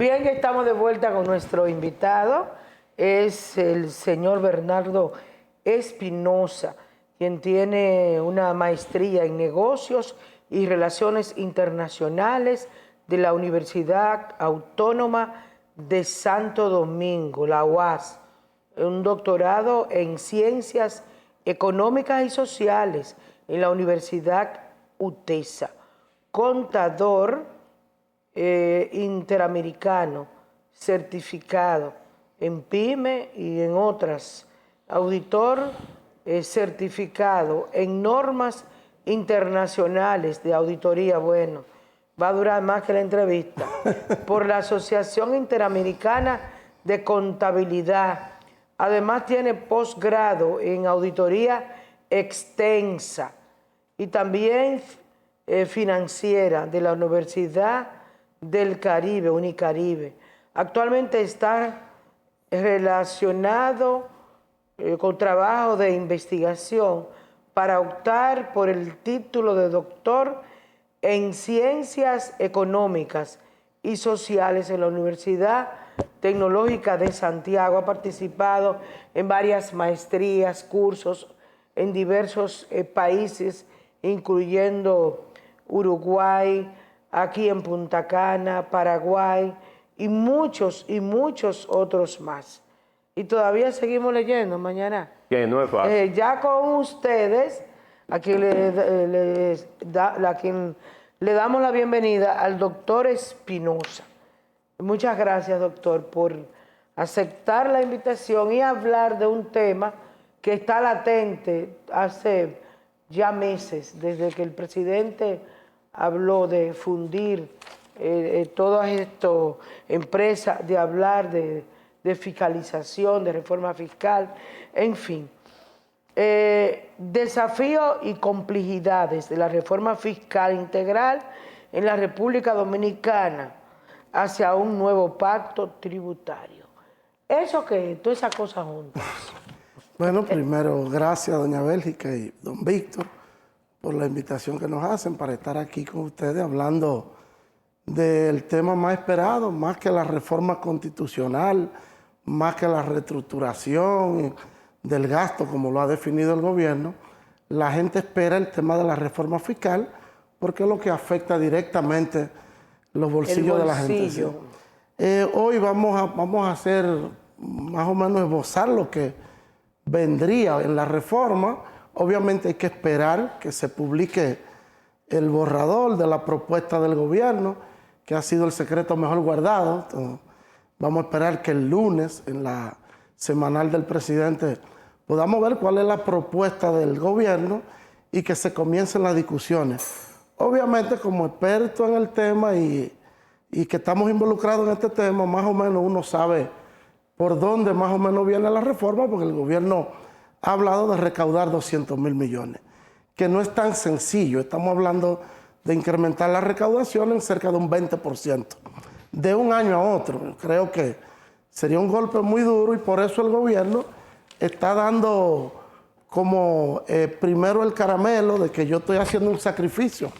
Bien, ya estamos de vuelta con nuestro invitado. Es el señor Bernardo Espinosa, quien tiene una maestría en negocios y relaciones internacionales de la Universidad Autónoma de Santo Domingo, la UAS, un doctorado en ciencias económicas y sociales en la Universidad UTESA, contador interamericano, certificado en PYME y en otras, auditor certificado en normas internacionales de auditoría, bueno, va a durar más que la entrevista, por la Asociación Interamericana de Contabilidad. Además tiene posgrado en auditoría extensa y también financiera de la Universidad del Caribe, Unicaribe. Actualmente está relacionado con trabajo de investigación para optar por el título de doctor en Ciencias Económicas y Sociales en la Universidad Tecnológica de Santiago. Ha participado en varias maestrías, cursos en diversos países, incluyendo Uruguay, aquí en Punta Cana, Paraguay y muchos otros más. Y todavía seguimos leyendo mañana. Que no es fácil. Ya con ustedes, a quien le damos la bienvenida al doctor Espinosa. Muchas gracias, doctor, por aceptar la invitación y hablar de un tema que está latente hace ya meses, desde que el presidente habló de fundir todas estas empresas, de hablar de fiscalización, de reforma fiscal, en fin. Desafíos y complejidades de la reforma fiscal integral en la República Dominicana hacia un nuevo pacto tributario. ¿Eso qué? Todas esas cosas juntas. Bueno, primero, gracias doña Bélgica y don Víctor por la invitación que nos hacen para estar aquí con ustedes hablando del tema más esperado, más que la reforma constitucional, más que la reestructuración del gasto, como lo ha definido el gobierno. La gente espera el tema de la reforma fiscal porque es lo que afecta directamente los bolsillos de la gente. ¿Sí? Hoy vamos a hacer más o menos esbozar lo que vendría en la reforma. Obviamente hay que esperar que se publique el borrador de la propuesta del gobierno, que ha sido el secreto mejor guardado. Entonces, vamos a esperar que el lunes, en la semanal del presidente, podamos ver cuál es la propuesta del gobierno y que se comiencen las discusiones. Obviamente, como experto en el tema y que estamos involucrados en este tema, más o menos uno sabe por dónde más o menos viene la reforma, porque el gobierno ha hablado de recaudar 200.000 millones, que no es tan sencillo. Estamos hablando de incrementar la recaudación en cerca de un 20%, de un año a otro. Creo que sería un golpe muy duro y por eso el gobierno está dando como primero el caramelo de que yo estoy haciendo un sacrificio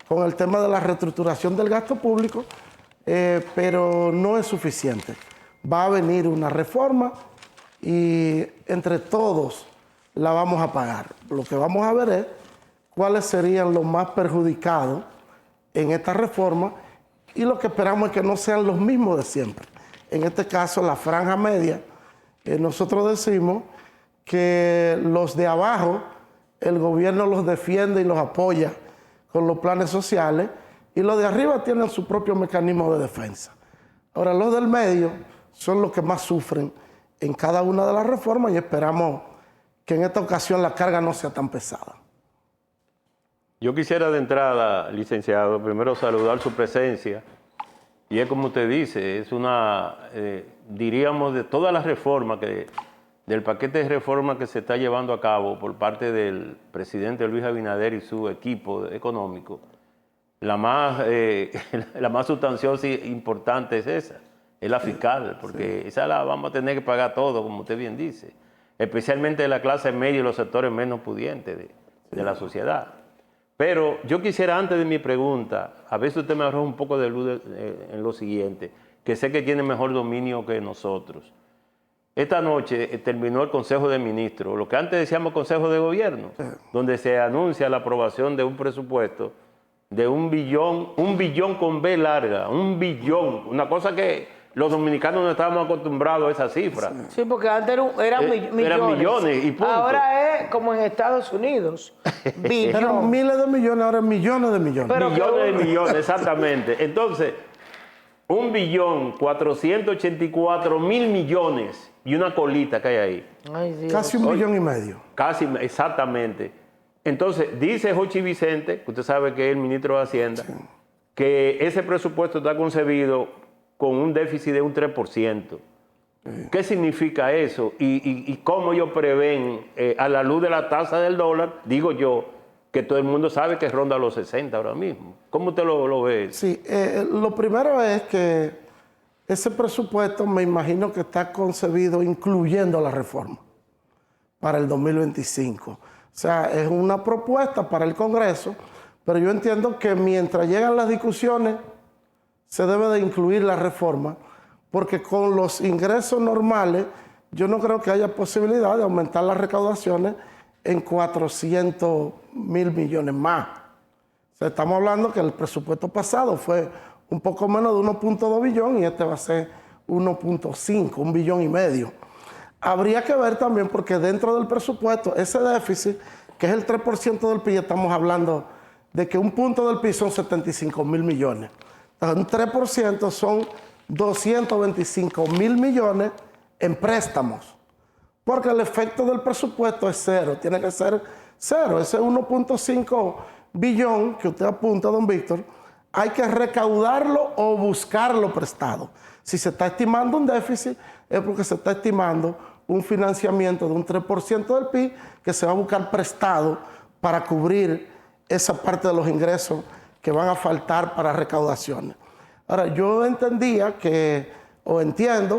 con el tema de la reestructuración del gasto público, pero no es suficiente. Va a venir una reforma y entre todos la vamos a pagar. Lo que vamos a ver es cuáles serían los más perjudicados en esta reforma y lo que esperamos es que no sean los mismos de siempre. En este caso, la franja media, nosotros decimos que los de abajo, el gobierno los defiende y los apoya con los planes sociales y los de arriba tienen su propio mecanismo de defensa. Ahora, los del medio son los que más sufren en cada una de las reformas y esperamos que en esta ocasión la carga no sea tan pesada. Yo quisiera de entrada, licenciado, primero saludar su presencia. Y es como usted dice, es una, diríamos, de todas las reformas, del paquete de reformas que se está llevando a cabo por parte del presidente Luis Abinader y su equipo económico, la más sustanciosa e importante es esa, es la fiscal, porque esa la vamos a tener que pagar todo, como usted bien dice, especialmente la clase media y los sectores menos pudientes de la sociedad. Pero yo quisiera, antes de mi pregunta, a ver si usted me arroja un poco de luz en lo siguiente. que sé que tiene mejor dominio que nosotros. Esta noche terminó el Consejo de Ministros, lo que antes decíamos Consejo de Gobierno, donde se anuncia la aprobación de un presupuesto de un billón con B larga, 1 billón, una cosa que los dominicanos no estábamos acostumbrados a esa cifra. Sí, porque antes eran millones. Eran millones y punto. Ahora es como en Estados Unidos. Eran miles de millones, ahora millones de millones. Pero millones de millones, exactamente. Entonces, 1.484.000 millones y una colita que hay ahí. Ay, Dios. Casi 1,5 millones. Casi, exactamente. Entonces, dice Jochi Vicente, que usted sabe que es el ministro de Hacienda, que ese presupuesto está concebido con un déficit de un 3%. ¿Qué significa eso? ¿Y cómo ellos prevén, a la luz de la tasa del dólar, digo yo, que todo el mundo sabe que ronda los 60 ahora mismo? ¿Cómo usted lo ve? Sí, lo primero es que ese presupuesto me imagino que está concebido incluyendo la reforma para el 2025. O sea, es una propuesta para el Congreso, pero yo entiendo que mientras llegan las discusiones se debe de incluir la reforma, porque con los ingresos normales yo no creo que haya posibilidad de aumentar las recaudaciones en 400.000 millones más. O sea, estamos hablando que el presupuesto pasado fue un poco menos de 1.2 billones y este va a ser 1.5, 1,5 billones. Habría que ver también, porque dentro del presupuesto, ese déficit, que es el 3% del PIB, estamos hablando de que un punto del PIB son 75.000 millones. Entonces, un 3% son 225.000 millones en préstamos. Porque el efecto del presupuesto es cero, tiene que ser cero. Ese 1.5 billón que usted apunta, don Víctor, hay que recaudarlo o buscarlo prestado. Si se está estimando un déficit, es porque se está estimando un financiamiento de un 3% del PIB que se va a buscar prestado para cubrir esa parte de los ingresos que van a faltar para recaudaciones. Ahora, yo entiendo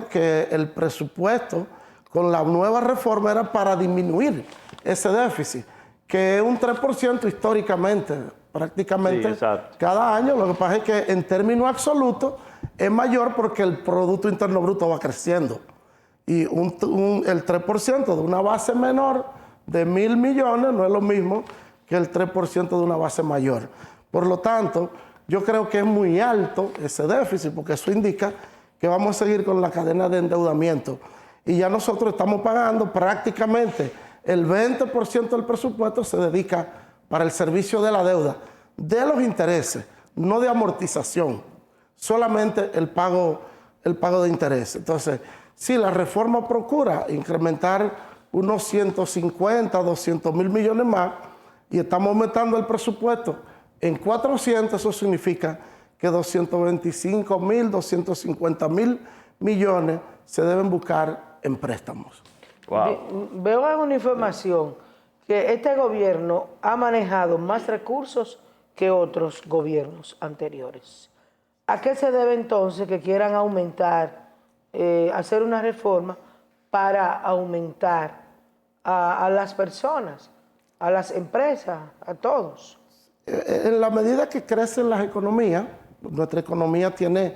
que el presupuesto con la nueva reforma era para disminuir ese déficit, que es un 3% históricamente, prácticamente Sí, cada año. Lo que pasa es que en términos absolutos es mayor porque el Producto Interno Bruto va creciendo. Y el 3% de una base menor de 1.000 millones no es lo mismo que el 3% de una base mayor. Por lo tanto, yo creo que es muy alto ese déficit, porque eso indica que vamos a seguir con la cadena de endeudamiento. Y ya nosotros estamos pagando prácticamente el 20% del presupuesto se dedica para el servicio de la deuda, de los intereses, no de amortización, solamente el pago de intereses. Entonces, sí, la reforma procura incrementar unos 150, 200.000 millones más y estamos aumentando el presupuesto en 400, eso significa que 225.000, 250.000 millones se deben buscar en préstamos. Wow. Veo en una información que este gobierno ha manejado más recursos que otros gobiernos anteriores. ¿A qué se debe entonces que quieran aumentar, hacer una reforma para aumentar a las personas, a las empresas, a todos? En la medida que crecen las economías, nuestra economía tiene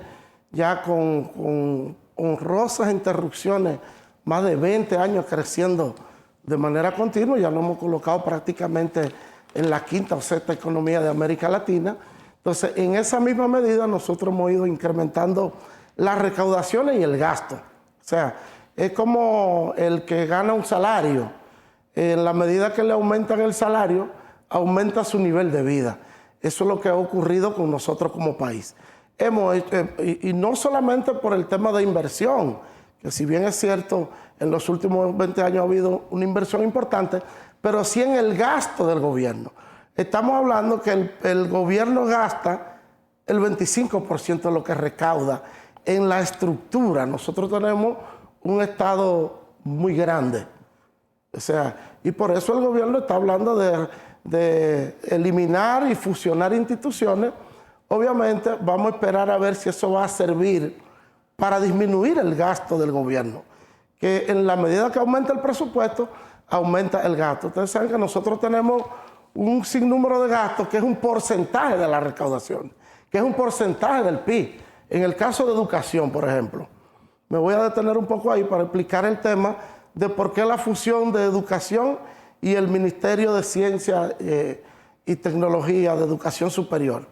ya con honrosas interrupciones más de 20 años creciendo de manera continua, ya lo hemos colocado prácticamente en la quinta o sexta economía de América Latina. Entonces, en esa misma medida nosotros hemos ido incrementando las recaudaciones y el gasto. O sea, es como el que gana un salario. En la medida que le aumentan el salario, aumenta su nivel de vida. Eso es lo que ha ocurrido con nosotros como país. Y no solamente por el tema de inversión, que si bien es cierto, en los últimos 20 años ha habido una inversión importante, pero sí en el gasto del gobierno. Estamos hablando que el gobierno gasta el 25% de lo que recauda en la estructura. Nosotros tenemos un Estado muy grande. O sea, y por eso el gobierno está hablando de eliminar y fusionar instituciones. Obviamente vamos a esperar a ver si eso va a servir para disminuir el gasto del gobierno, que en la medida que aumenta el presupuesto, aumenta el gasto. Ustedes saben que nosotros tenemos un sinnúmero de gastos que es un porcentaje de la recaudación, que es un porcentaje del PIB. En el caso de educación, por ejemplo, me voy a detener un poco ahí para explicar el tema de por qué la fusión de educación y el Ministerio de Ciencia y Tecnología de Educación Superior.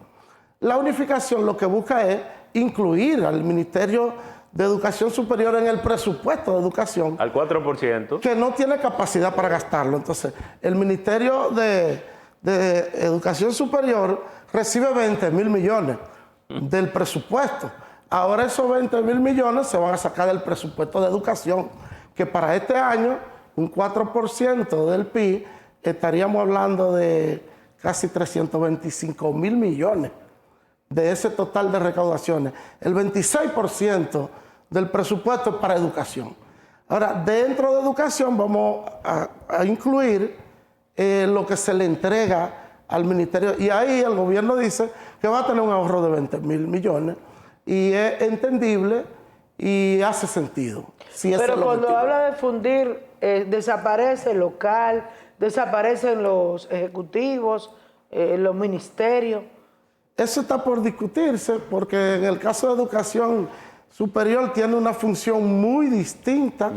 La unificación lo que busca es incluir al Ministerio de Educación Superior en el presupuesto de educación. Al 4%. Que no tiene capacidad para gastarlo. Entonces, el Ministerio de Educación Superior recibe 20.000 millones del presupuesto. Ahora esos 20.000 millones se van a sacar del presupuesto de educación, que para este año, un 4% del PIB, estaríamos hablando de casi 325.000 millones de ese total de recaudaciones. El 26% del presupuesto es para educación. Ahora, dentro de educación vamos a incluir lo que se le entrega al ministerio, y ahí el gobierno dice que va a tener un ahorro de 20.000 millones, y es entendible y hace sentido. Si pero cuando habla de fundir, desaparece el local, desaparecen los ejecutivos, los ministerios. Eso está por discutirse, porque en el caso de educación superior tiene una función muy distinta,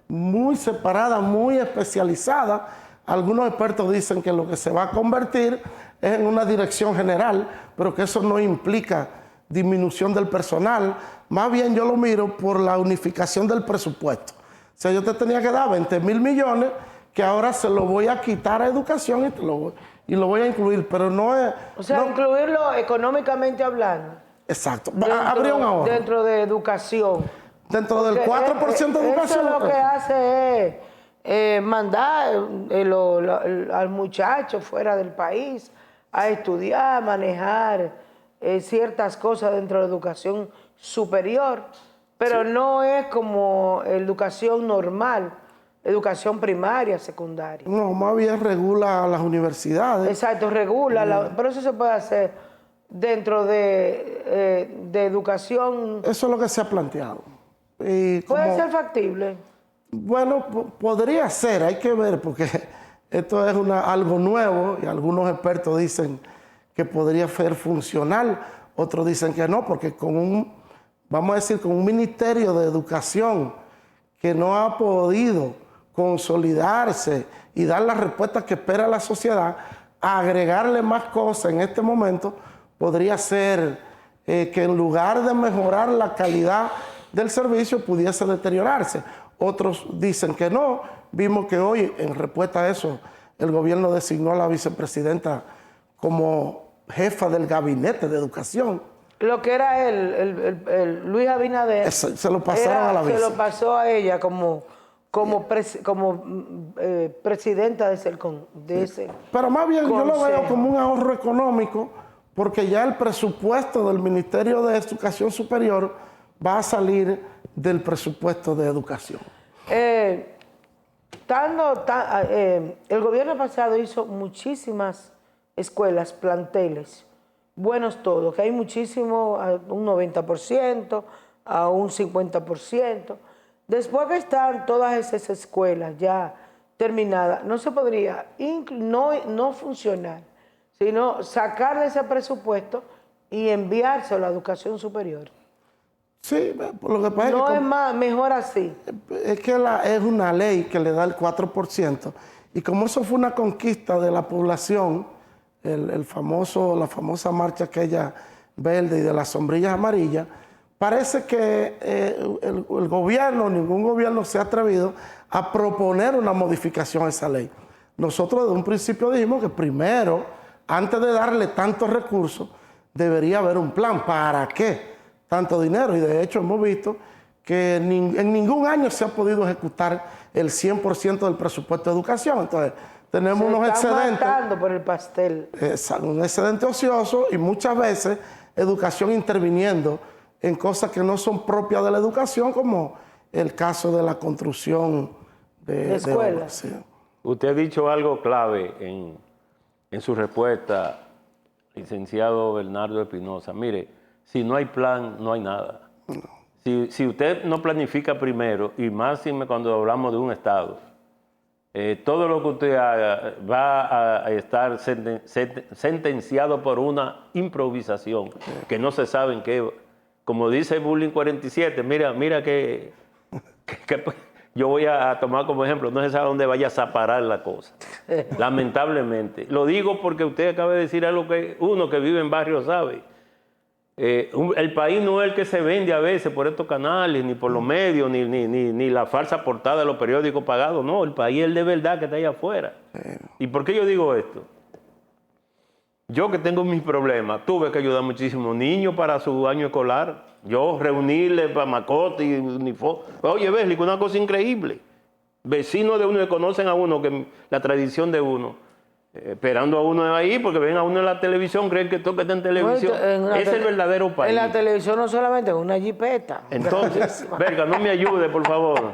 muy separada, muy especializada. Algunos expertos dicen que lo que se va a convertir es en una dirección general, pero que eso no implica disminución del personal. Más bien yo lo miro por la unificación del presupuesto. O sea, yo te tenía que dar 20.000 millones, que ahora se lo voy a quitar a educación y lo voy a incluir, pero no es... O sea, no, incluirlo económicamente hablando. exacto. Habría un ahorro. Dentro de educación. Dentro del 4% de educación. Eso lo que hace es mandar al muchacho fuera del país a estudiar, manejar ciertas cosas dentro de la educación superior, pero no es como educación normal, educación primaria, secundaria. No, más bien regula a las universidades. Exacto, regula, pero eso se puede hacer dentro de educación. Eso es lo que se ha planteado. Y ¿Puede ser factible? Bueno, podría ser, hay que ver, porque esto es algo nuevo y algunos expertos dicen que podría ser funcional, otros dicen que no, porque vamos a decir, con un Ministerio de Educación que no ha podido consolidarse y dar las respuestas que espera la sociedad, agregarle más cosas en este momento podría ser que en lugar de mejorar la calidad del servicio pudiese deteriorarse. Otros dicen que no. Vimos que hoy, en respuesta a eso, el gobierno designó a la vicepresidenta como jefa del gabinete de educación. Lo que era el Luis Abinader. Se lo pasaron a la vice. Se lo pasó a ella como presidenta de ese. Pero más bien consejo. Yo lo veo como un ahorro económico, porque ya el presupuesto del Ministerio de Educación Superior va a salir del presupuesto de educación. El gobierno pasado hizo muchísimas escuelas, planteles, buenos todos, que hay muchísimo, a un 90%, a un 50%. Después que están todas esas escuelas ya terminadas, no se podría no funcionar, sino sacar de ese presupuesto y enviarse a la educación superior. Sí, lo que pasa no es que mejor así. Es que es una ley que le da el 4%, y como eso fue una conquista de la población, la famosa marcha aquella verde y de las sombrillas amarillas, parece que el gobierno, ningún gobierno se ha atrevido a proponer una modificación a esa ley. Nosotros desde un principio dijimos que primero, antes de darle tantos recursos, debería haber un plan. ¿Para qué tanto dinero? Y de hecho hemos visto que en ningún año se ha podido ejecutar el 100% del presupuesto de educación. Entonces, tenemos unos excedentes. Matando por el pastel. Un excedente ocioso, y muchas veces educación interviniendo en cosas que no son propias de la educación, como el caso de la construcción de escuelas. Sí. Usted ha dicho algo clave en su respuesta, licenciado Bernardo Espinosa. Mire, si no hay plan, no hay nada. No. Si usted no planifica primero, y más cuando hablamos de un Estado, todo lo que usted haga va a estar sentenciado por una improvisación, que no se sabe en qué como dice Bullying 47, mira que yo voy a tomar como ejemplo, no se sabe dónde vaya a parar la cosa, lamentablemente. Lo digo porque usted acaba de decir algo que uno que vive en barrio sabe. El país no es el que se vende a veces por estos canales, ni por los medios, ni la falsa portada de los periódicos pagados. No, el país es el de verdad que está allá afuera. ¿Y por qué yo digo esto? Yo que tengo mis problemas, tuve que ayudar a muchísimos niños para su año escolar. Yo reunirles para mascotas y uniformes. Oye, Berli, una cosa increíble. Vecinos de uno que conocen a uno, que la tradición de uno. Esperando a uno ahí, porque ven a uno en la televisión, creen que todo que está en televisión es el verdadero país. En la televisión no solamente, es una jipeta. Entonces, verga, no me ayude, por favor.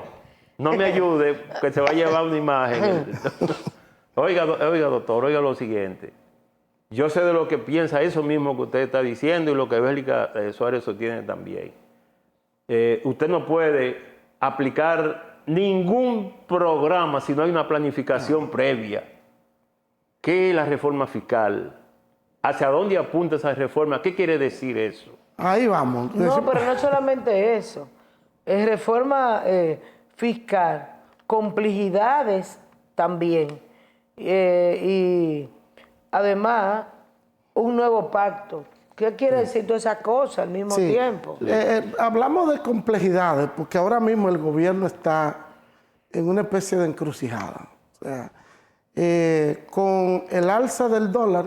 No me ayude, que se va a llevar una imagen. Oiga, doctor, oiga lo siguiente. Yo sé de lo que piensa eso mismo que usted está diciendo y lo que Bélica Suárez sostiene también. Usted no puede aplicar ningún programa si no hay una planificación previa. ¿Qué es la reforma fiscal? ¿Hacia dónde apunta esa reforma? ¿Qué quiere decir eso? Ahí vamos. No, pero no solamente eso. Es reforma fiscal, complejidades también. Y además, un nuevo pacto. ¿Qué quiere decir todas esas cosas al mismo tiempo? Hablamos de complejidades porque ahora mismo el gobierno está en una especie de encrucijada. O sea, con el alza del dólar,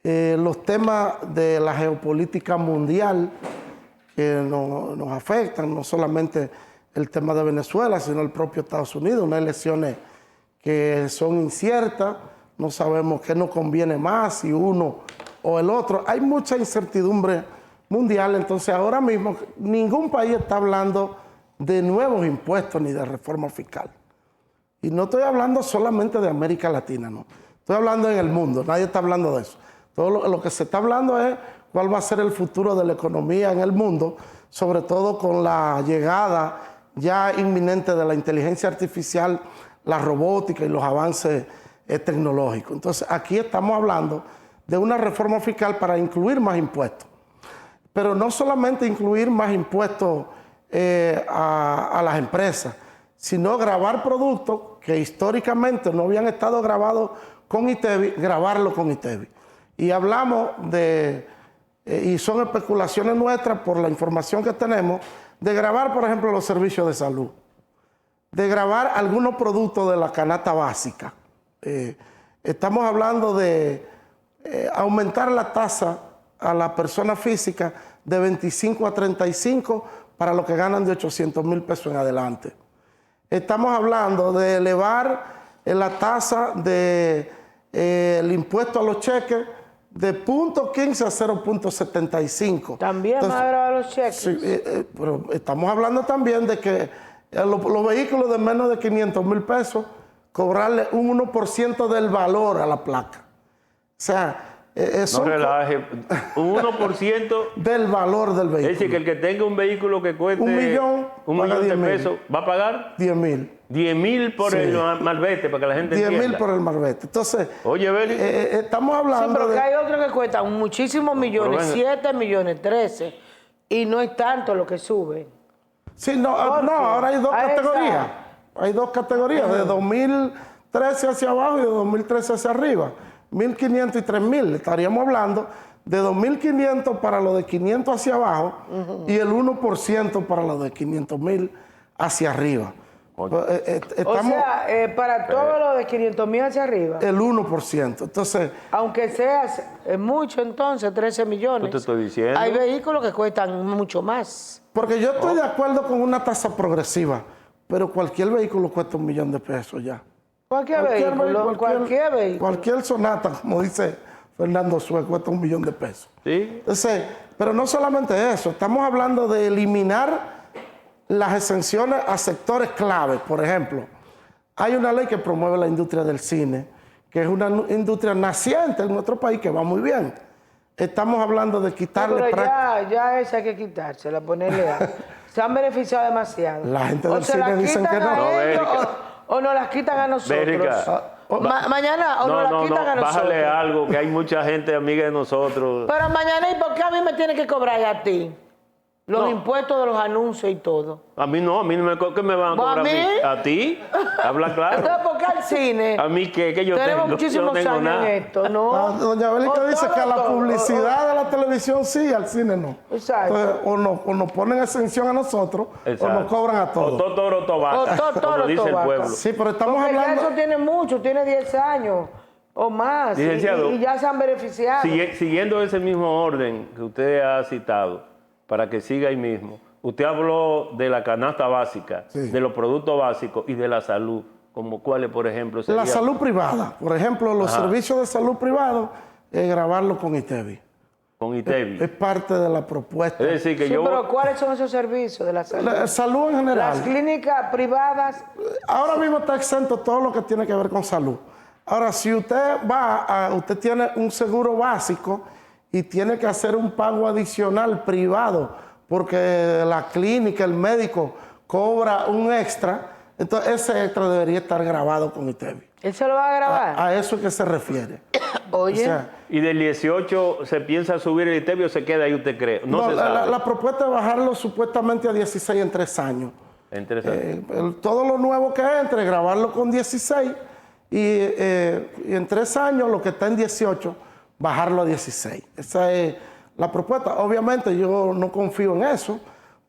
los temas de la geopolítica mundial que nos afectan, no solamente el tema de Venezuela, sino el propio Estados Unidos, unas elecciones que son inciertas, no sabemos qué nos conviene más, si uno o el otro. Hay mucha incertidumbre mundial, entonces ahora mismo ningún país está hablando de nuevos impuestos ni de reforma fiscal. Y no estoy hablando solamente de América Latina, no. Estoy hablando en el mundo, nadie está hablando de eso. Todo lo que se está hablando es cuál va a ser el futuro de la economía en el mundo, sobre todo con la llegada ya inminente de la inteligencia artificial, la robótica y los avances tecnológicos. Entonces, aquí estamos hablando de una reforma fiscal para incluir más impuestos. Pero no solamente incluir más impuestos a las empresas, sino gravar productos que históricamente no habían estado grabados con ITEVI, grabarlo con ITEVI. Y hablamos de, y son especulaciones nuestras por la información que tenemos, de grabar, por ejemplo, los servicios de salud, de grabar algunos productos de la canasta básica. Estamos hablando de aumentar la tasa a la persona física de 25 a 35 para los que ganan de 800,000 pesos en adelante. Estamos hablando de elevar la tasa del impuesto a los cheques de 0.15 a 0.75. También van a grabar los cheques. Sí, pero estamos hablando también de que los vehículos de menos de 500,000 pesos, cobrarle un 1% del valor a la placa. O sea, no relaje, un 1% del valor del vehículo. Es decir, que el que tenga un vehículo que cueste un millón de pesos, ¿va a pagar? 10,000. 10,000 por el malvete, para que la gente entienda. 10,000 por el malvete. Entonces, oye, Beli, estamos hablando sí, pero de... que hay otros que cuestan muchísimos millones, 7 millones, 13, y no es tanto lo que sube. Sí, no, ahora hay dos categorías. Hay dos categorías, de 2013 hacia abajo y de 2013 hacia arriba. 1.500 y 3.000. Estaríamos hablando de 2.500 para los de 500 hacia abajo y el 1% para los de 500,000 hacia arriba. Estamos, o sea, para todos los de 500,000 hacia arriba. El 1%. Entonces, aunque sea mucho, entonces, 13 millones. ¿Qué te estoy diciendo? Hay vehículos que cuestan mucho más. Porque yo estoy de acuerdo con una tasa progresiva, pero cualquier vehículo cuesta $1,000,000 ya. Cualquier vehículo. Cualquier Sonata, como dice Fernando Sue, cuesta $1,000,000. Sí. Entonces, pero no solamente eso, estamos hablando de eliminar las exenciones a sectores clave. Por ejemplo, hay una ley que promueve la industria del cine, que es una industria naciente en nuestro país que va muy bien. Estamos hablando de quitarle... Pero ya esa hay que quitársela, ponerle a... Se han beneficiado demasiado. La gente del cine dicen que no. O nos las quitan a nosotros. Mañana o nos las quitan a nosotros. Bájale algo, que hay mucha gente amiga de nosotros. Pero mañana, ¿y por qué a mí me tiene que cobrar y a ti? Los No. impuestos de los anuncios y todo. A mí no me ¿qué me van a cobrar ¿A mí? ¿A ti? Habla claro. Entonces, ¿por qué al cine? ¿A mí qué? Que yo Tenemos tengo, muchísimos yo no tengo años nada. en esto, ¿no? Doña Bélica O dice todo, que a la todo, publicidad de la televisión sí, al cine no. Exacto. Entonces, o nos ponen exención a nosotros Exacto. o nos cobran a O todos. toro tobaca, todo como dice el tobaca. pueblo. Sí, pero estamos Porque ya hablando... eso tiene mucho, tiene 10 años o más. Licenciado, y ya se han beneficiado. Siguiendo ese mismo orden que usted ha citado, para que siga ahí mismo, usted habló de la canasta básica, Sí. de los productos básicos y de la salud, como cuáles, por ejemplo, sería? La salud privada, por ejemplo, los servicios de salud privados, grabarlo con ITEVI. Con ITEVI. Es parte de la propuesta. Es decir, que Sí, yo... pero ¿cuáles son esos servicios de la salud? La salud en general. Las clínicas privadas, Ahora mismo está exento todo lo que tiene que ver con salud. Ahora, si usted usted tiene un seguro básico y tiene que hacer un pago adicional privado porque la clínica, el médico cobra un extra, entonces ese extra debería estar grabado con ITEVI. él se lo va a grabar. A eso es que se refiere. Oye, O sea, ¿Y del 18 se piensa subir el ITEVI o se queda ahí, usted cree? No, se sabe. la propuesta es bajarlo supuestamente a 16 en 3 años. Interesante. Todo lo nuevo que entre, grabarlo con 16 y en 3 años lo que está en 18, bajarlo a 16. Esa es la propuesta. Obviamente yo no confío en eso,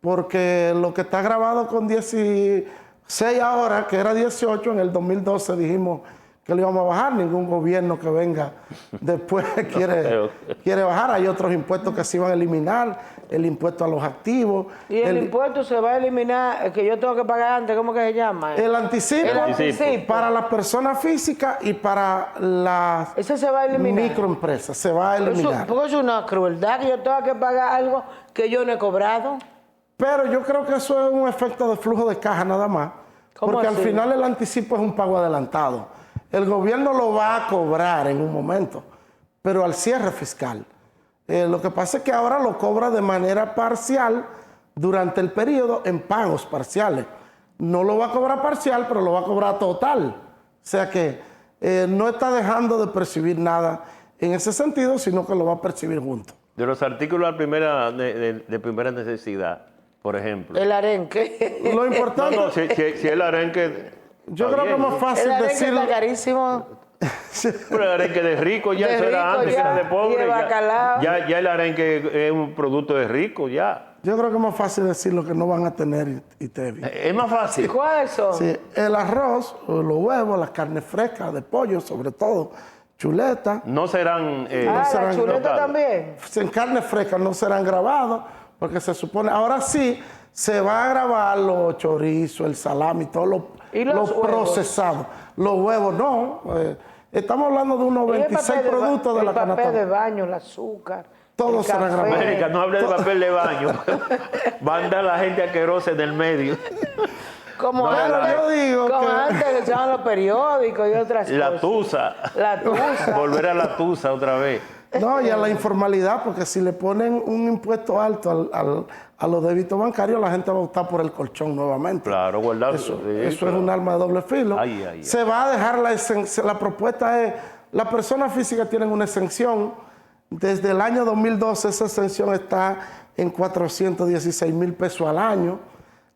porque lo que está grabado con 16 ahora, que era 18, en el 2012 dijimos que lo íbamos a bajar. Ningún gobierno que venga después quiere bajar. Hay otros impuestos que se iban a eliminar, el impuesto a los activos. y el impuesto se va a eliminar, el que yo tengo que pagar antes, ¿cómo que se llama? El anticipo, El anticipo. para las personas físicas y para las Ese se va a eliminar. microempresas. Se va a Eso- eliminar. porque es una crueldad que yo tenga que pagar algo que yo no he cobrado. Pero yo creo que eso es un efecto de flujo de caja nada más. ¿Cómo Porque así? al final el anticipo es un pago adelantado. El gobierno lo va a cobrar en un momento, pero al cierre fiscal. Lo que pasa es que ahora lo cobra de manera parcial durante el periodo en pagos parciales. No lo va a cobrar parcial, pero lo va a cobrar total. O sea que no está dejando de percibir nada en ese sentido, sino que lo va a percibir junto. De los artículos de primera necesidad, por ejemplo. El arenque. Lo No, importante, no, si el arenque... yo está creo que es bien, más El fácil arenque decirlo. está carísimo. Pero el arenque de rico ya, De eso era rico antes, que ya, era de y pobre. de bacalao. Ya el arenque es un producto de rico, ya. Yo creo que es más fácil decir lo que no van a tener ITEVI. Es más fácil. ¿Cuáles son? Sí, el arroz, los huevos, las carnes frescas de pollo, sobre todo, chuleta. No serán... La serán chuleta notados. también. En carne fresca no serán grabados, porque se supone, ahora sí, se va a grabar los chorizos, el salami, todo ¿Y los lo huevos? procesado. Los huevos no. Estamos hablando de unos Y el 26 papel de productos de el la papel canasta. de baño, el azúcar. Todo el será café. grabado. América, no hable de papel de baño. Va a andar la gente asquerosa en el medio. Como No, antes, yo digo como que- antes que se llaman los periódicos y otras La cosas. tusa. La tusa. Volver a la tusa otra vez. No, y a la informalidad, porque si le ponen un impuesto alto a los débitos bancarios, la gente va a optar por el colchón nuevamente. Claro, guardar. Eso sí, es claro. un arma de doble filo. Ay, ay, ay. Se va a dejar la propuesta es, las personas físicas tienen una exención. Desde el año 2012 esa exención está en 416,000 pesos al año.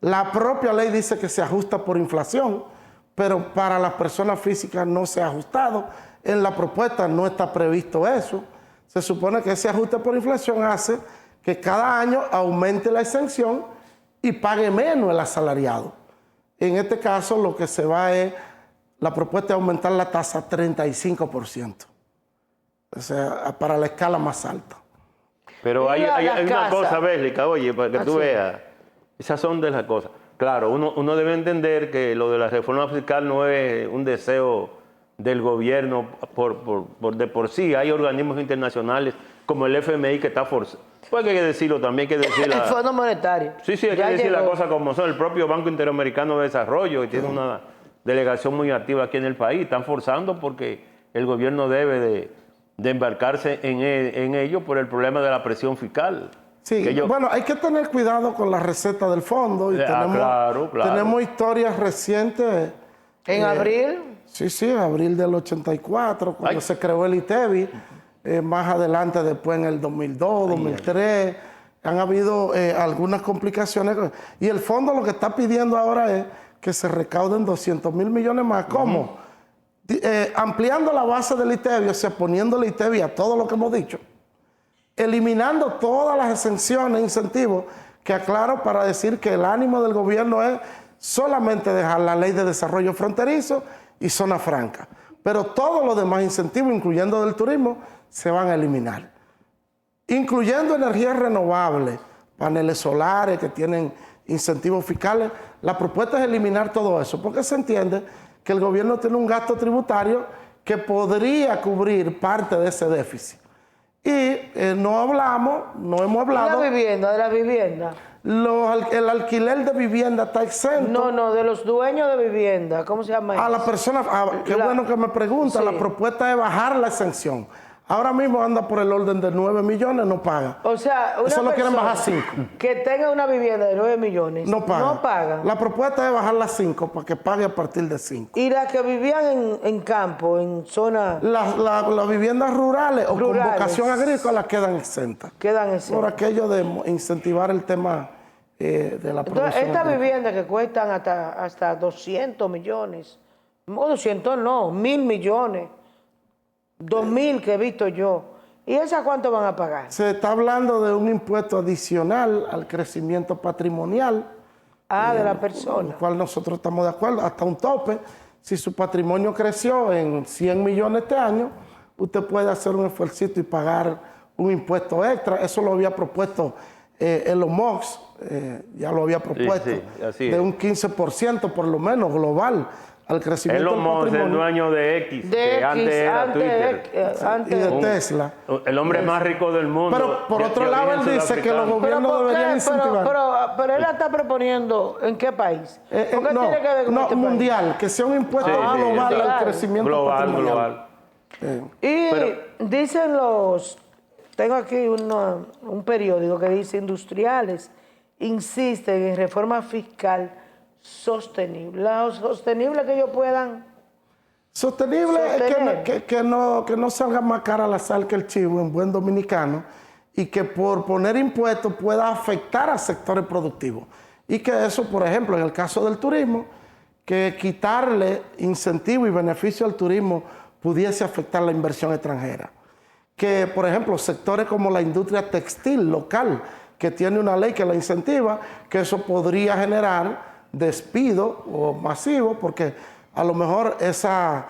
La propia ley dice que se ajusta por inflación, pero para las personas físicas no se ha ajustado. En la propuesta no está previsto eso. Se supone que ese ajuste por inflación hace que cada año aumente la exención y pague menos el asalariado. En este caso, lo que se va es, la propuesta es aumentar la tasa a 35%. O sea, para la escala más alta. Pero Y hay las una casas. cosa, Bélica, oye, para que tú Así. veas. Esas son de las cosas. Claro, uno debe entender que lo de la reforma fiscal no es un deseo del gobierno de por sí. Hay organismos internacionales como el FMI que está forzado. Pues hay que decirlo también, hay que decir El la... Fondo Monetario. Sí, hay que Ya decir las llegó. cosas como son. El propio Banco Interamericano de Desarrollo, que tiene una delegación muy activa aquí en el país, están forzando porque el gobierno debe de embarcarse en ello por el problema de la presión fiscal. Sí, Que yo- bueno, hay que tener cuidado con la receta del fondo. Y claro. tenemos historias recientes. En abril, Sí, en abril del 84, cuando Ay. se creó el ITEVI. Más adelante, después en el 2002, 2003. han habido algunas complicaciones. Y el fondo lo que está pidiendo ahora es que se recauden 200 mil millones más. ¿Cómo? Ampliando la base del ITEVI, o sea, poniéndole ITEVI a todo lo que hemos dicho, eliminando todas las exenciones e incentivos, que aclaro para decir que el ánimo del gobierno es solamente dejar la ley de desarrollo fronterizo y zona franca. Pero todos los demás incentivos, incluyendo del turismo, se van a eliminar. Incluyendo energías renovables, paneles solares que tienen incentivos fiscales. La propuesta es eliminar todo eso, porque se entiende que el gobierno tiene un gasto tributario que podría cubrir parte de ese déficit. Y no hemos hablado... De la vivienda. El alquiler de vivienda está exento. No, de los dueños de vivienda. ¿Cómo se llama eso? A la persona... qué bueno que me pregunta. Sí. La propuesta es bajar la exención. Ahora mismo anda por el orden de 9 millones, no paga. O sea, una eso lo quieren persona bajar 5. que tenga una vivienda de 9 millones, no paga. No. La propuesta es bajarla a 5 para que pague a partir de 5. ¿Y las que vivían en campo, en zona...? Las viviendas rurales o con vocación agrícola quedan exentas. Quedan exentas. Por aquello de incentivar el tema de la producción. Entonces, estas viviendas que cuestan hasta 200 millones, no 200 no, 1.000 millones, 2.000 que he visto yo. ¿Y esas cuánto van a pagar? Se está hablando de un impuesto adicional al crecimiento patrimonial. De la persona. Con el cual nosotros estamos de acuerdo, hasta un tope. Si su patrimonio creció en 100 millones este año, usted puede hacer un esfuercito y pagar un impuesto extra. Eso lo había propuesto Elon Musk, ya lo había propuesto, de un 15% por lo menos global al crecimiento del patrimonio. Elon Musk, el dueño de X, que antes era Twitter. Y de Tesla. El hombre más rico del mundo. Pero por otro lado, él dice que los gobiernos deberían incentivar. Pero él la está proponiendo, ¿en qué país? Tiene que ver con este mundial, país? Que sea un impuesto global al crecimiento patrimonial. Y dicen tengo aquí un periódico que dice: industriales insisten en reforma fiscal sostenible. ¿La sostenible que ellos puedan? Sostenible es que no salga más cara la sal que el chivo en buen dominicano, y que por poner impuestos pueda afectar a sectores productivos. Y que eso, por ejemplo, en el caso del turismo, que quitarle incentivo y beneficio al turismo pudiese afectar la inversión extranjera. Que, por ejemplo, sectores como la industria textil local, que tiene una ley que la incentiva, que eso podría generar despido o masivo, porque a lo mejor esa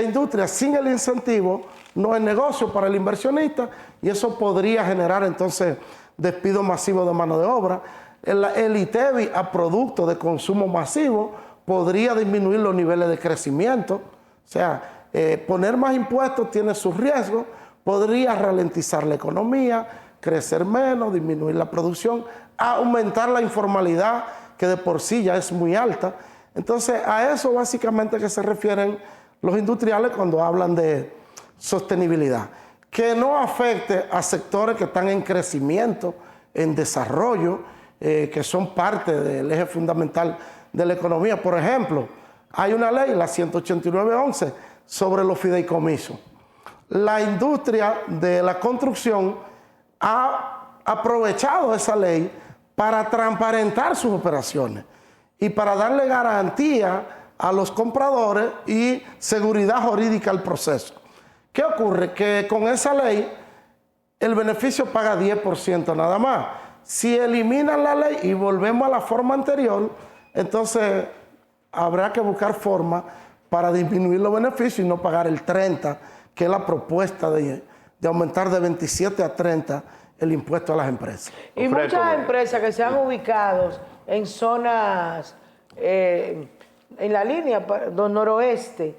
industria sin el incentivo no es negocio para el inversionista, y eso podría generar entonces despido masivo de mano de obra. El ITEVI a producto de consumo masivo podría disminuir los niveles de crecimiento. O sea, poner más impuestos tiene sus riesgos, podría ralentizar la economía, crecer menos, disminuir la producción, aumentar la informalidad, que de por sí ya es muy alta. Entonces, a eso básicamente que se refieren los industriales cuando hablan de sostenibilidad. Que no afecte a sectores que están en crecimiento, en desarrollo, que son parte del eje fundamental de la economía. Por ejemplo, hay una ley, la 189.11, sobre los fideicomisos. La industria de la construcción ha aprovechado esa ley para transparentar sus operaciones y para darle garantía a los compradores y seguridad jurídica al proceso. ¿Qué ocurre? Que con esa ley el beneficio paga 10% nada más. Si eliminan la ley y volvemos a la forma anterior, entonces habrá que buscar forma para disminuir los beneficios y no pagar el 30%, que es la propuesta de aumentar de 27 a 30 el impuesto a las empresas. Y muchas empresas que se han ubicado en zonas, en la línea noroeste,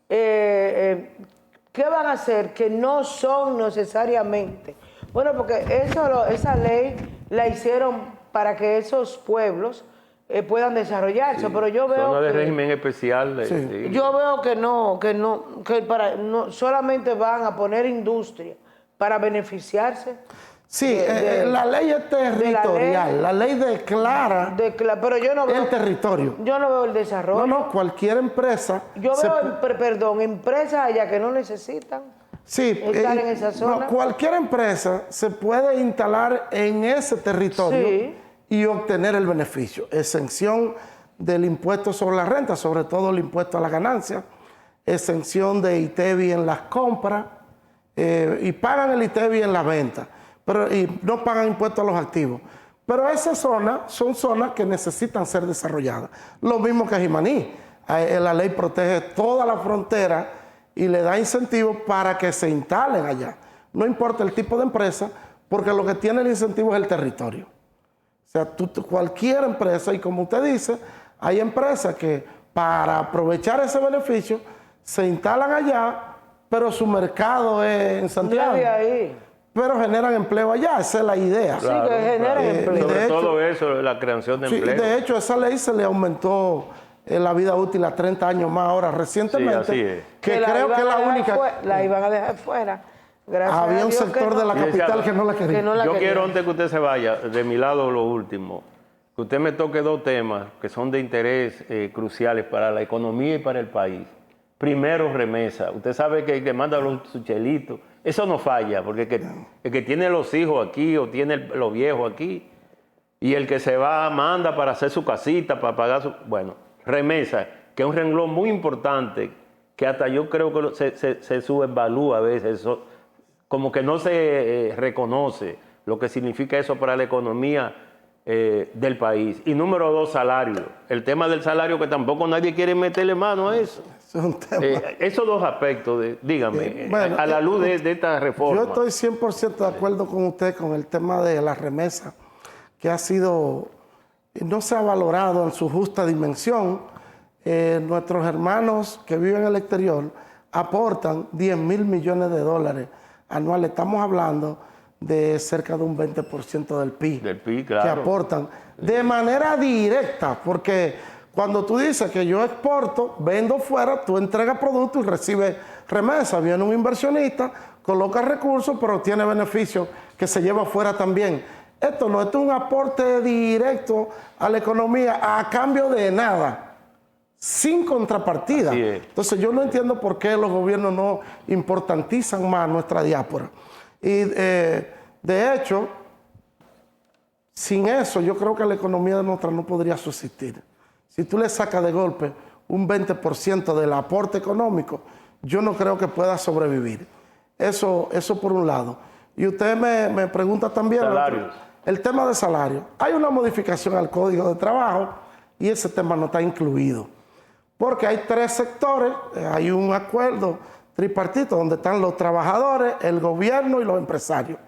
¿qué van a hacer? Que no son necesariamente. Bueno, porque esa ley la hicieron para que esos pueblos puedan desarrollarse, sí, pero yo veo zona de régimen especial. Sí. Yo veo que solamente van a poner industria para beneficiarse. Sí, la ley es territorial, la ley declara pero yo no veo el territorio. Yo no veo el desarrollo. No, cualquier empresa. Yo veo, empresas allá que no necesitan. Sí, estar en esa zona. Cualquier empresa se puede instalar en ese territorio Sí. y obtener el beneficio. Exención del impuesto sobre la renta, sobre todo el impuesto a la ganancia, exención de ITEVI en las compras, y pagan el ITEVI en la venta, y no pagan impuestos a los activos. Pero esas zonas son zonas que necesitan ser desarrolladas. Lo mismo que Jimaní. La ley protege toda la frontera y le da incentivos para que se instalen allá. No importa el tipo de empresa, porque lo que tiene el incentivo es el territorio. O sea, cualquier empresa, y como usted dice, hay empresas que para aprovechar ese beneficio se instalan allá, pero su mercado es en Santiago. Nadie ahí. Pero generan empleo allá, esa es la idea. Sí, que generan empleo. Sobre de hecho, todo eso, la creación de Sí, empleo. de hecho, esa ley se le aumentó la vida útil a 30 años más ahora recientemente. Sí, así es. Que creo que es la única. La iban a dejar fuera. Gracias a Había un Dios sector que de la no. capital que no la quería. Que no la Yo quería. quiero, antes que usted se vaya, de mi lado lo último, que usted me toque dos temas que son de interés cruciales para la economía y para el país. Primero, remesa. Usted sabe que el que manda su chelito, eso no falla, porque el que tiene los hijos aquí o tiene los viejos aquí, y el que se va manda para hacer su casita, para pagar su... Bueno, remesa, que es un renglón muy importante, que hasta yo creo que se subevalúa a veces, como que no se reconoce lo que significa eso para la economía del país. Y número dos, salario. El tema del salario, que tampoco nadie quiere meterle mano a eso. Es un tema. Esos dos aspectos, dígame, bueno, a la luz de esta reforma. Yo estoy 100% de acuerdo con usted con el tema de la remesa, que ha sido, no se ha valorado en su justa dimensión. Nuestros hermanos que viven en el exterior aportan 10.000 millones de dólares anuales. Estamos hablando de cerca de un 20% del PIB. Del PIB, claro. Que aportan de manera directa, porque cuando tú dices que yo exporto, vendo fuera, tú entregas productos y recibes remesa. Viene un inversionista, coloca recursos, pero tiene beneficios que se lleva fuera también. Esto es un aporte directo a la economía a cambio de nada, sin contrapartida. Así es. Entonces yo no entiendo por qué los gobiernos no importantizan más nuestra diáspora. Y de hecho, sin eso yo creo que la economía de nuestra no podría subsistir. Si tú le sacas de golpe un 20% del aporte económico, yo no creo que pueda sobrevivir. Eso por un lado. Y usted me pregunta también... Salarios. El tema de salario. Hay una modificación al Código de Trabajo y ese tema no está incluido. Porque hay tres sectores, hay un acuerdo tripartito donde están los trabajadores, el gobierno y los empresarios.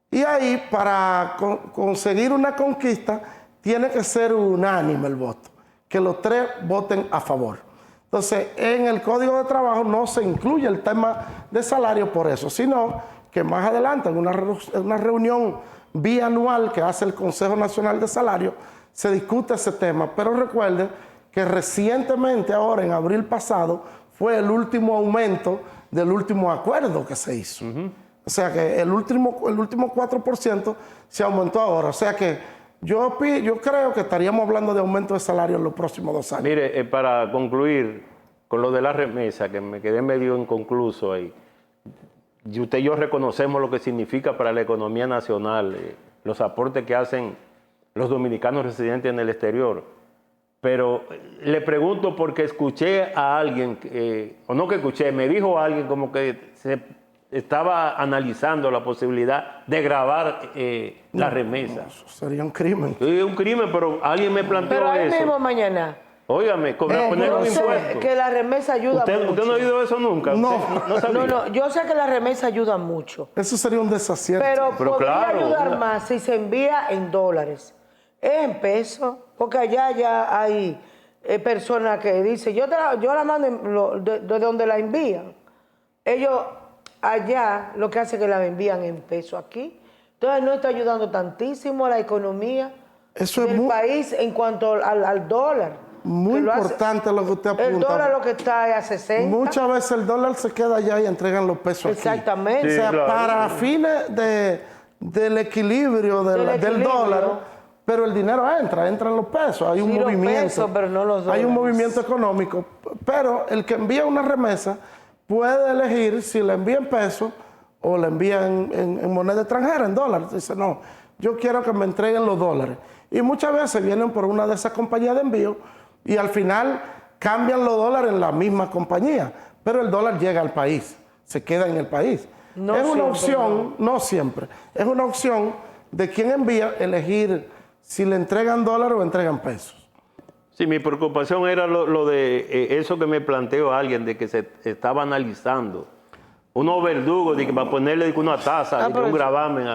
Y ahí, para conseguir una conquista, tiene que ser unánime el voto, que los tres voten a favor. Entonces, en el Código de Trabajo no se incluye el tema de salario por eso, sino que más adelante, en una reunión bianual que hace el Consejo Nacional de Salario, se discute ese tema. Pero recuerden que recientemente, ahora en abril pasado, fue el último aumento del último acuerdo que se hizo. O sea que el último 4% se aumentó ahora. O sea que yo creo que estaríamos hablando de aumento de salario en los próximos 2 años. Mire, para concluir con lo de la remesa, que me quedé medio inconcluso ahí. Y usted y yo reconocemos lo que significa para la economía nacional, los aportes que hacen los dominicanos residentes en el exterior. Pero le pregunto porque escuché a alguien, o no que escuché, me dijo alguien como que se estaba analizando la posibilidad de grabar la remesa. Eso sería un crimen. Sí, un crimen, pero alguien me planteó Pero ahí eso. mismo mañana. Óigame, poner Yo un sé impuesto. que la remesa ayuda ¿Usted mucho. no ha oído eso nunca? No. ¿Usted no sabía? No, yo sé que la remesa ayuda mucho. Eso sería un desacierto. Pero podría claro, ayudar más si se envía en dólares. Es en pesos, porque allá ya hay personas que dicen, yo la mando de donde la envían. Ellos allá lo que hacen es que la envían en pesos aquí. Entonces no está ayudando tantísimo a la economía Eso es del país en cuanto al dólar. muy Que lo hace- importante lo que usted apunta. El dólar lo que está es a 60. Muchas veces el dólar se queda allá y entregan los pesos aquí. Exactamente. O Sí, sea, claro. para fines del equilibrio del equilibrio. dólar, pero el dinero entran los pesos, hay un Sí, los movimiento. pesos, pero no los Hay un dólares. movimiento económico, pero el que envía una remesa puede elegir si le envía en pesos o le envía en moneda extranjera, en dólares. Dice, no, yo quiero que me entreguen los dólares. Y muchas veces vienen por una de esas compañías de envío y al final cambian los dólares en la misma compañía, pero el dólar llega al país, se queda en el país. No es una siempre, opción, no siempre, es una opción de quien envía elegir si le entregan dólares o entregan pesos. Sí, mi preocupación era lo de eso que me planteó alguien, de que se estaba analizando unos verdugos, de que para ponerle una tasa, de que un gravamen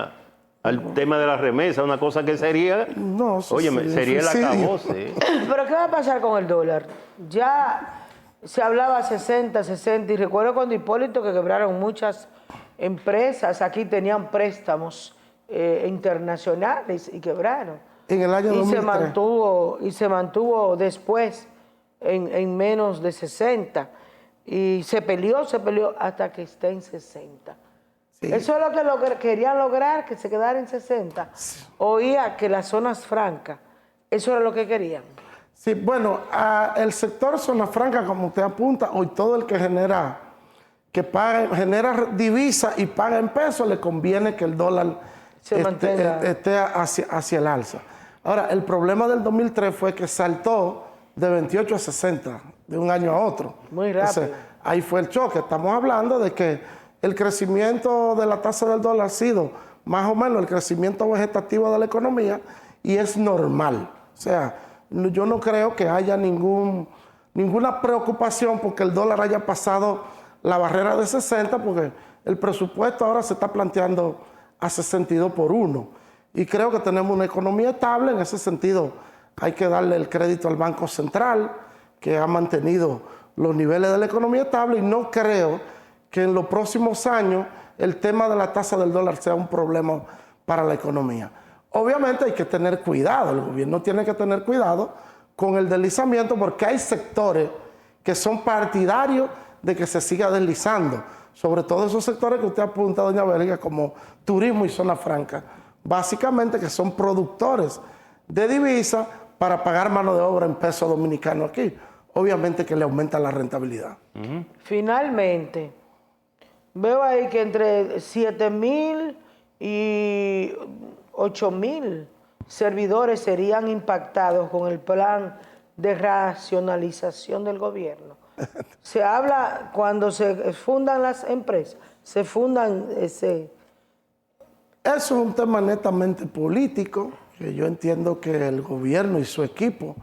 al tema de la remesa, una cosa que sería, No, eso óyeme, sería el acabose. Pero ¿qué va a pasar con el dólar? Ya se hablaba 60, 60, y recuerdo cuando Hipólito que quebraron muchas empresas, aquí tenían préstamos internacionales y quebraron. En el año 2003. Se mantuvo después en menos de 60. Y se peleó hasta que esté en 60. Sí. Eso es lo que querían lograr, que se quedara en 60. Sí. Oía que las zonas francas, eso era lo que querían. Sí, bueno, el sector zona franca, como usted apunta, hoy todo el que genera divisa y paga en pesos, le conviene que el dólar esté hacia el alza. Ahora, el problema del 2003 fue que saltó de 28 a 60 de un año a otro. Muy rápido. Entonces, ahí fue el choque. Estamos hablando de que el crecimiento de la tasa del dólar ha sido más o menos el crecimiento vegetativo de la economía y es normal. O sea, yo no creo que haya ninguna preocupación porque el dólar haya pasado la barrera de 60, porque el presupuesto ahora se está planteando a 62 por 1. Y creo que tenemos una economía estable. En ese sentido, hay que darle el crédito al Banco Central, que ha mantenido los niveles de la economía estable, y no creo que en los próximos años el tema de la tasa del dólar sea un problema para la economía. Obviamente hay que tener cuidado, el gobierno tiene que tener cuidado con el deslizamiento, porque hay sectores que son partidarios de que se siga deslizando, sobre todo esos sectores que usted apunta, doña Bélgica, como turismo y zona franca, básicamente que son productores de divisas para pagar mano de obra en peso dominicano aquí. Obviamente que le aumenta la rentabilidad. Finalmente, veo ahí que entre 7,000 y 8,000 servidores serían impactados con el plan de racionalización del gobierno. Se habla cuando se fundan las empresas, se fundan ese... Eso es un tema netamente político, que yo entiendo que el gobierno y su equipo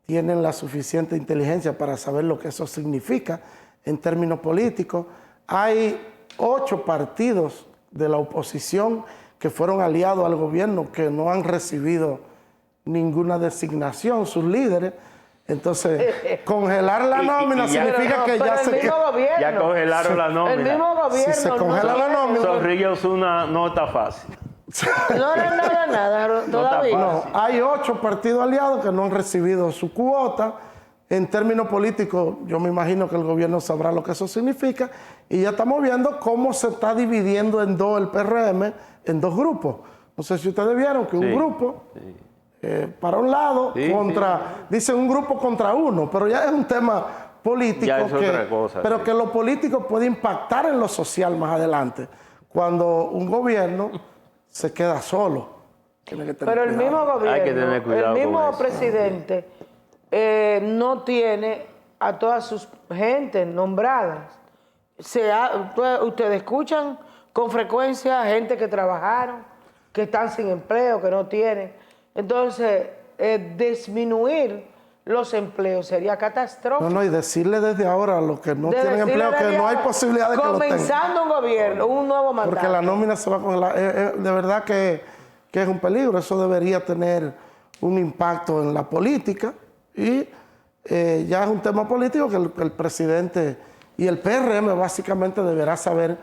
tienen la suficiente inteligencia para saber lo que eso significa en términos políticos. Hay 8 partidos de la oposición que fueron aliados al gobierno que no han recibido ninguna designación, sus líderes. Entonces, congelar la nómina significa que ya se... Ya congelaron la nómina. El mismo gobierno. Si se congela la nómina... Zorrilla Osuna no está fácil. Nada, todavía. No, hay 8 partidos aliados que no han recibido su cuota. En términos políticos, yo me imagino que el gobierno sabrá lo que eso significa. Y ya estamos viendo cómo se está dividiendo en dos el PRM, en 2 grupos. No sé si ustedes vieron que un grupo... para un lado, dicen un grupo contra uno, pero ya es un tema político, ya es otra cosa, pero que lo político puede impactar en lo social más adelante, cuando un gobierno se queda solo. Pero el mismo gobierno, hay que tener cuidado, el mismo presidente no tiene a todas sus gentes nombradas. Ustedes escuchan con frecuencia gente que trabajaron, que están sin empleo, que no tienen. Entonces, disminuir los empleos sería catastrófico. No, y decirle desde ahora a los que no tienen empleo que no hay posibilidad de que lo tengan. Comenzando un gobierno, un nuevo mandato. Porque la nómina se va a congelar. De verdad que es un peligro. Eso debería tener un impacto en la política. Y ya es un tema político que el presidente y el PRM básicamente deberá saber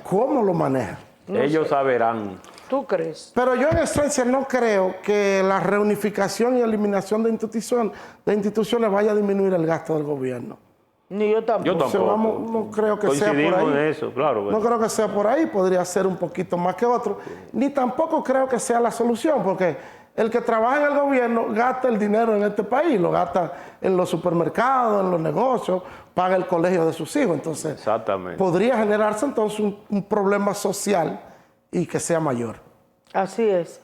cómo lo maneja. Ellos saberán. ¿Tú crees? Pero yo en esencia no creo que la reunificación y eliminación de instituciones vaya a disminuir el gasto del gobierno. Ni yo tampoco. Yo tampoco. No creo que sea por ahí. Coincidimos en eso, claro. No creo que sea por ahí, podría ser un poquito más que otro. Ni tampoco creo que sea la solución, porque el que trabaja en el gobierno gasta el dinero en este país, lo gasta en los supermercados, en los negocios, paga el colegio de sus hijos. Entonces, Exactamente. podría generarse entonces un problema social y que sea mayor. Así es.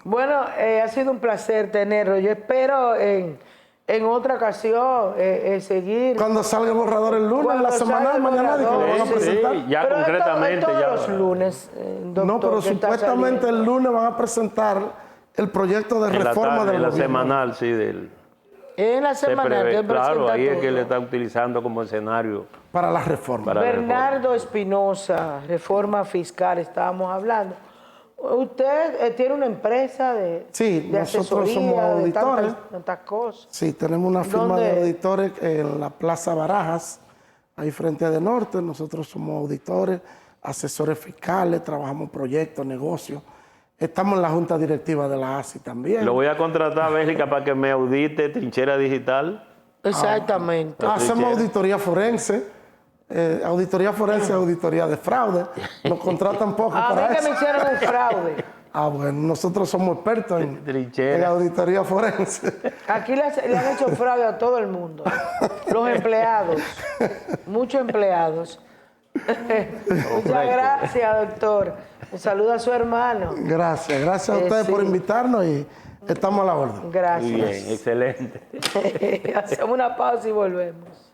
Bueno, ha sido un placer tenerlo. Yo espero en otra ocasión seguir. Cuando salga el borrador el lunes, Cuando la semanal, salga el mañana, de que lo van a borrador, presentar. Sí, ya Pero concretamente. todos ya los lunes, doctor, No, pero que está supuestamente saliendo. el lunes van a presentar el proyecto de en la reforma tarde, del en la gobierno. semanal, sí, del... En la se semana prevé. que Claro, presenta ahí es que todo. le está utilizando como escenario. Para la reforma. Para- la Bernardo Espinosa, reforma fiscal, estábamos hablando. Usted tiene una empresa Sí, de nosotros asesoría, somos de auditores. tantas cosas. Sí, tenemos una firma ¿Dónde? de auditores en la Plaza Barajas, ahí frente a De Norte. Nosotros somos auditores, asesores fiscales, trabajamos proyectos, negocios. Estamos en la junta directiva de la ASI también. Lo voy a contratar, Bélgica, para que me audite Trinchera Digital. Exactamente. Hacemos auditoría forense. Auditoría forense, auditoría de fraude. Nos contratan poco A mí para que eso. me hicieron un fraude. Bueno, nosotros somos expertos en Trinchera. auditoría forense. Aquí le han hecho fraude a todo el mundo. Los empleados. Muchos empleados. Muchas gracias, doctor. Un saludo a su hermano. Gracias a ustedes sí. por invitarnos y estamos a la orden. Gracias. Muy bien, excelente. Hacemos una pausa y volvemos.